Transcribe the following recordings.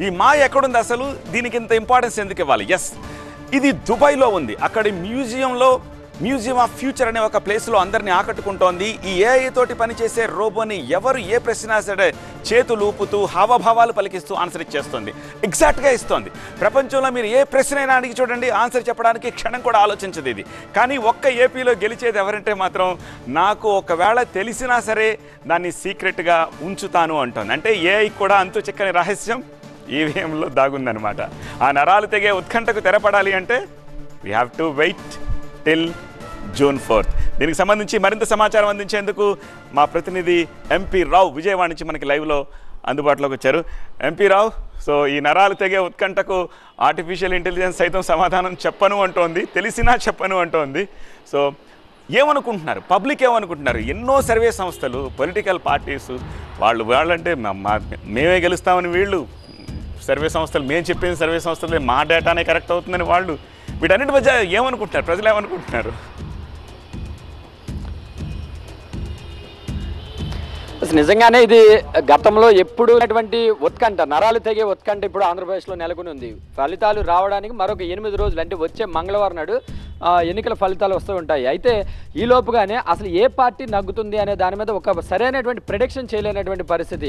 ఈ మాయ ఎక్కడుంది అసలు? దీనికి ఇంత ఇంపార్టెన్స్ ఎందుకు ఇవ్వాలి? ఎస్, ఇది దుబాయ్లో ఉంది. అక్కడి మ్యూజియం ఆఫ్ ఫ్యూచర్ అనే ఒక ప్లేస్లో అందరినీ ఆకట్టుకుంటోంది. ఈ ఏఐ తోటి పనిచేసే రోబోని ఎవరు ఏ ప్రశ్న సరే చేతులు ఊపుతూ హావభావాలు పలికిస్తూ ఆన్సర్ ఇచ్చేస్తుంది. ఎగ్జాక్ట్గా ఇస్తోంది. ప్రపంచంలో మీరు ఏ ప్రశ్న అయినా అడిగి చూడండి, ఆన్సర్ చెప్పడానికి క్షణం కూడా ఆలోచించదు ఇది. కానీ ఒక్క ఏపీలో గెలిచేది ఎవరంటే మాత్రం నాకు ఒకవేళ తెలిసినా సరే దాన్ని సీక్రెట్గా ఉంచుతాను అంటోంది. అంటే ఏఐ కూడా అంతు చిక్కని రహస్యం ఈవీఎంలో దాగుందనమాట. ఆ నరాలు తెగే ఉత్కంఠకు తెరపడాలి అంటే we have to wait till June 4th. దీనికి సంబంధించి మరింత సమాచారం అందించేందుకు మా ప్రతినిధి ఎంపీ రావు విజయవాడ నుంచి మనకి లైవ్లో అందుబాటులోకి వచ్చారు. ఎంపీ రావు, సో ఈ నరాలు తెగే ఉత్కంఠకు ఆర్టిఫిషియల్ ఇంటెలిజెన్స్ సైతం సమాధానం చెప్పను అంటోంది, తెలిసినా చెప్పను అంటోంది. సో ఏమనుకుంటున్నారు, పబ్లిక్ ఏమనుకుంటున్నారు? ఎన్నో సర్వే సంస్థలు, పొలిటికల్ పార్టీస్ వాళ్ళంటే మేమే గెలుస్తామని వీళ్ళు, సర్వే సంస్థలు మేము చెప్పిన సర్వే సంస్థలే మా డేటానే కరెక్ట్ అవుతుందని వాళ్ళు, వీటన్నిటి మధ్య ఏమనుకుంటున్నారు, ప్రజలు ఏమనుకుంటున్నారు? నిజంగానే ఇది గతంలో ఎప్పుడు అటువంటి ఉత్కంఠ, నరాలు తెగే ఉత్కంఠ ఇప్పుడు ఆంధ్రప్రదేశ్లో నెలకొని ఉంది. ఫలితాలు రావడానికి మరొక 8 రోజులు, అంటే వచ్చే మంగళవారం నాడు ఎన్నికల ఫలితాలు వస్తూ ఉంటాయి. అయితే ఈ లోపుగానే అసలు ఏ పార్టీ నగ్గుతుంది అనే దాని మీద ఒక సరైనటువంటి ప్రిడిక్షన్ చేయలేనటువంటి పరిస్థితి.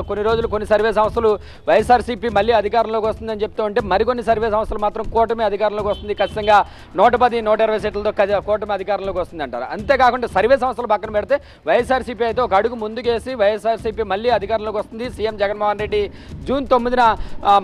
కొన్ని రోజులు కొన్ని సర్వే సంస్థలు వైఎస్ఆర్సీపీ మళ్ళీ అధికారంలోకి వస్తుందని చెప్తూ ఉంటే, మరికొన్ని సర్వే సంస్థలు మాత్రం కూటమి అధికారంలోకి వస్తుంది, ఖచ్చితంగా 110-120 సీట్లతో కూటమి అధికారంలోకి వస్తుంది అంటారు. అంతేకాకుండా సర్వే సంస్థలు పక్కన పెడితే వైఎస్ఆర్సీపీ అయితే ఒక అడుగు ముందుకేసి వైఎస్ఆర్సీపీ మళ్ళీ అధికారంలోకి వస్తుంది. సీఎం జగన్మోహన్ రెడ్డి జూన్ 9న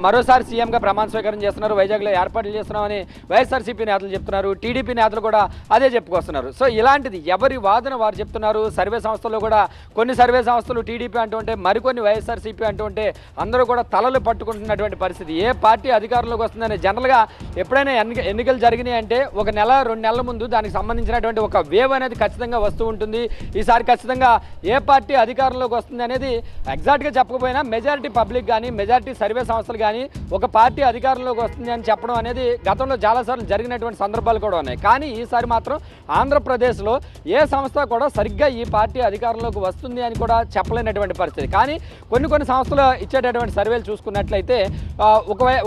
మరోసారి సీఎంగా ప్రమాణ స్వీకారం చేస్తున్నారు, వైజాగ్లో ఏర్పాట్లు చేస్తున్నామని వైఎస్ఆర్సీపీ నేతలు చెప్తున్నారు. టీడీపీ నేతలు కూడా అదే చెప్పుకొస్తున్నారు. సో ఇలాంటిది ఎవరి వాదన వారు చెప్తున్నారు. సర్వే సంస్థల్లో కూడా కొన్ని సర్వే సంస్థలు టీడీపీ అంటూ ఉంటే, మరికొన్ని వైఎస్ఆర్సీపీ అంటూ ఉంటే అందరూ కూడా తలలు పట్టుకుంటున్నటువంటి పరిస్థితి. ఏ పార్టీ అధికారంలోకి వస్తుందని జనరల్గా ఎప్పుడైనా ఎన్నికలు జరిగినాయి అంటే 1 నెల 2 నెలల ముందు దానికి సంబంధించినటువంటి ఒక వేవ్ అనేది ఖచ్చితంగా వస్తూ ఉంటుంది. ఈసారి ఖచ్చితంగా ఏ పార్టీ అధికారంలోకి వస్తుంది అనేది ఎగ్జాక్ట్గా చెప్పకపోయినా మెజారిటీ పబ్లిక్ కానీ, మెజారిటీ సర్వే సంస్థలు కానీ ఒక పార్టీ అధికారంలోకి వస్తుంది అని చెప్పడం అనేది గతంలో చాలాసార్లు జరిగినటువంటి సందర్భాలు కూడా ఉన్నాయి. కానీ ఈసారి మాత్రం ఆంధ్రప్రదేశ్లో ఏ సంస్థ కూడా సరిగ్గా ఈ పార్టీ అధికారంలోకి వస్తుంది అని కూడా చెప్పలేనటువంటి పరిస్థితి. కానీ కొన్ని సంస్థలు ఇచ్చేటటువంటి సర్వేలు చూసుకున్నట్లయితే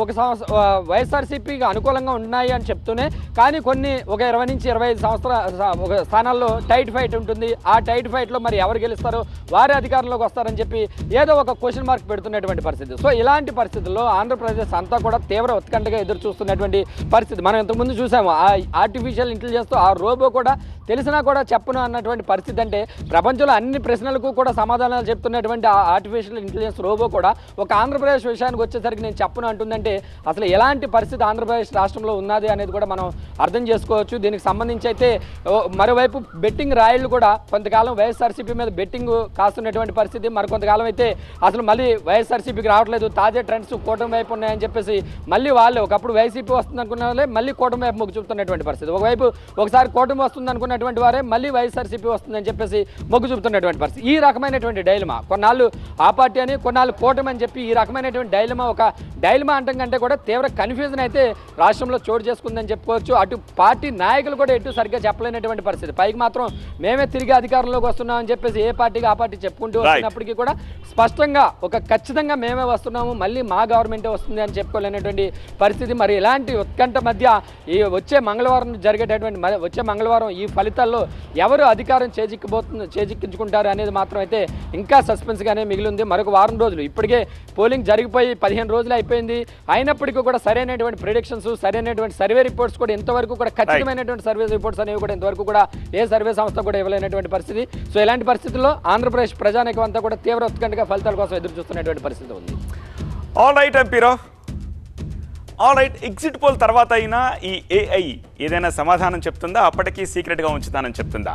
ఒక సంస్థ వైఎస్ఆర్సీపీకి అనుకూలంగా ఉన్నాయి అని చెప్తూనే, కానీ కొన్ని ఒక 20 నుంచి 25 స్థానాల్లో టైట్ ఫైట్ ఉంటుంది. ఆ టైట్ ఫైట్లో మరి ఎవరు గెలుస్తారో వారే అధికారంలోకి వస్తారని చెప్పి ఏదో ఒక క్వశ్చన్ మార్క్ పెడుతున్నటువంటి పరిస్థితి. సో ఇలాంటి పరిస్థితుల్లో ఆంధ్రప్రదేశ్ అంతా కూడా తీవ్ర ఉత్కంఠగా ఎదురు చూస్తున్నటువంటి పరిస్థితి. మనం ఇంతకుముందు చూసాము, ఆ ఆర్టిఫిషియల్ ఇంటెలిజెన్స్తో ఆ రోబో కూడా తెలిసినా కూడా చెప్పను అన్నటువంటి పరిస్థితి. అంటే ప్రపంచంలో అన్ని ప్రశ్నలకు కూడా సమాధానాలు చెప్తున్నటువంటి ఆ ఆర్టిఫిషియల్ ఇంటెలిజెన్స్ రోబో కూడా ఒక ఆంధ్రప్రదేశ్ విషయానికి వచ్చేసరికి నేను చెప్పను అంటుందంటే అసలు ఎలాంటి పరిస్థితి ఆంధ్రప్రదేశ్ రాష్ట్రంలో ఉన్నది అనేది కూడా మనం అర్థం చేసుకోవచ్చు. దీనికి సంబంధించి అయితే మరోవైపు బెట్టింగ్ రాయిళ్ళు కూడా కొంతకాలం వైఎస్ఆర్సీపీ మీద బెట్టింగ్ కాస్తున్నటువంటి పరిస్థితి, మరికొంతకాలం అయితే అసలు మళ్ళీ వైఎస్ఆర్సీపీకి రావట్లేదు, తాజా ట్రెండ్స్ కూటమి వైపు ఉన్నాయని చెప్పేసి మళ్ళీ వాళ్ళే ఒకప్పుడు వైసీపీ వస్తుంది అనుకున్న వాళ్ళే మళ్ళీ కూటమి వైపు మొగ్గు చూపుతున్నటువంటి పరిస్థితి. ఒకవైపు ఒకసారి కూటమి వస్తుంది అనుకున్నటువంటి వారే మళ్ళీ వైఎస్ఆర్సీపీ వస్తుందని చెప్పేసి మొగ్గు చూపుతున్నటువంటి పరిస్థితి. ఈ రకమైనటువంటి డైలమా, కొన్నాళ్ళు ఆ పార్టీ అని కొన్నాళ్ళు కూటమి అని చెప్పి ఈ రకమైనటువంటి డైలమా, ఒక డైలమా అంటం కంటే కూడా తీవ్ర కన్ఫ్యూజన్ అయితే రాష్ట్రంలో చోటు చేసుకుందని చెప్పుకోవచ్చు. అటు పార్టీ నాయకులు కూడా ఎటు సరిగ్గా చెప్పలేనటువంటి పరిస్థితి. పైకి మాత్రం మేమే తిరిగి అధికారంలోకి వస్తున్నామని చెప్పేసి ఏ పార్టీకి ఆ పార్టీ చెప్పుకుంటూ వస్తున్నప్పటికీ కూడా స్పష్టంగా ఒక ఖచ్చితంగా మేమే వస్తున్నాము, మళ్ళీ మా గవర్నమెంటే వస్తుంది అని చెప్పుకోలేనటువంటి పరిస్థితి. మరి ఇలాంటి ఉత్కంఠ మధ్య ఈ వచ్చే మంగళవారం జరిగేటటువంటి వచ్చే మంగళవారం ఈ ఫలితాల్లో ఎవరు అధికారం చేజిక్కించుకుంటారు అనేది మాత్రం అయితే ఇంకా సస్పెన్స్గానే మిగిలింది. మరొక వారం రోజులు ఇప్పటికే పోలింగ్ జరిగిపోయి 15 రోజులు అయిపోయింది. అయినప్పటికీ కూడా సరైనటువంటి ప్రిడిక్షన్స్, సరైనటువంటి సర్వే రిపోర్ట్స్ కూడా ఇంతవరకు కూడా ఖచ్చితమైనటువంటి సర్వే రిపోర్ట్స్ అనేవి కూడా ఇంతవరకు కూడా ఏ సర్వే సంస్థ కూడా ఇవ్వలేనటువంటి పరిస్థితి. సో ఇలాంటి పరిస్థితుల్లో ఆంధ్రప్రదేశ్ ప్రజానీకం అంతా కూడా తీవ్ర ఉత్కంఠగా ఫలితాల కోసం ఎదురు చూస్తున్నటువంటి పరిస్థితి ఉంది. ఆల్ రైట్ ఎంపీరావు, ఆల్ రైట్. ఎగ్జిట్ పోల్ తర్వాత అయినా ఈ ఏఐ ఏదైనా సమాధానం చెప్తుందా, అప్పటికీ సీక్రెట్గా ఉంచుతానని చెప్తుందా?